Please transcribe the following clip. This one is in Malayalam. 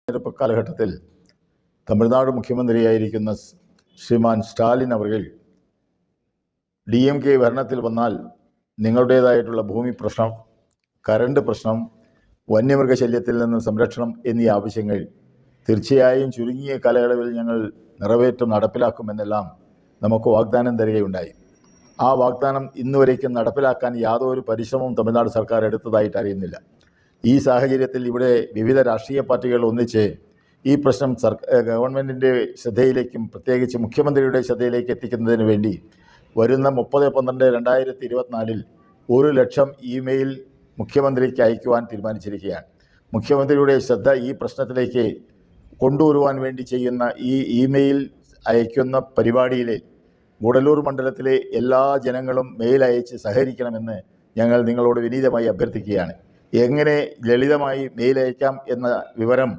തെരഞ്ഞെടുപ്പ് കാലഘട്ടത്തിൽ തമിഴ്നാട് മുഖ്യമന്ത്രിയായിരിക്കുന്ന ശ്രീമാൻ സ്റ്റാലിൻ അവർ DMK ഭരണത്തിൽ വന്നാൽ നിങ്ങളുടേതായിട്ടുള്ള ഭൂമി പ്രശ്നം, കറണ്ട് പ്രശ്നം, വന്യമൃഗശല്യത്തിൽ നിന്ന് സംരക്ഷണം എന്നീ ആവശ്യങ്ങൾ തീർച്ചയായും ചുരുങ്ങിയ കാലയളവിൽ ഞങ്ങൾ നിറവേറ്റും, നടപ്പിലാക്കുമെന്നെല്ലാം നമുക്ക് വാഗ്ദാനം തരികയുണ്ടായി. ആ വാഗ്ദാനം ഇന്നുവരേക്കും നടപ്പിലാക്കാൻ യാതൊരു പരിശ്രമവും തമിഴ്നാട് സർക്കാർ എടുത്തതായിട്ട് അറിയുന്നില്ല. ഈ സാഹചര്യത്തിൽ ഇവിടെ വിവിധ രാഷ്ട്രീയ പാർട്ടികൾ ഒന്നിച്ച് ഈ പ്രശ്നം ഗവൺമെൻറ്റിൻ്റെ ശ്രദ്ധയിലേക്കും പ്രത്യേകിച്ച് മുഖ്യമന്ത്രിയുടെ ശ്രദ്ധയിലേക്ക് എത്തിക്കുന്നതിന് വേണ്ടി വരുന്ന 30/12/2024 1,00,000 ഇമെയിൽ മുഖ്യമന്ത്രിക്ക് അയക്കുവാൻ തീരുമാനിച്ചിരിക്കുകയാണ്. മുഖ്യമന്ത്രിയുടെ ശ്രദ്ധ ഈ പ്രശ്നത്തിലേക്ക് കൊണ്ടുവരുവാൻ വേണ്ടി ചെയ്യുന്ന ഈ ഇമെയിൽ അയക്കുന്ന പരിപാടിയിൽ ഗൂഡല്ലൂർ മണ്ഡലത്തിലെ എല്ലാ ജനങ്ങളും മെയിൽ അയച്ച് സഹകരിക്കണമെന്ന് ഞങ്ങൾ നിങ്ങളോട് വിനീതമായി അഭ്യർത്ഥിക്കുകയാണ്. എങ്ങനെ ലളിതമായി മെയിൽ അയക്കാം എന്ന വിവരം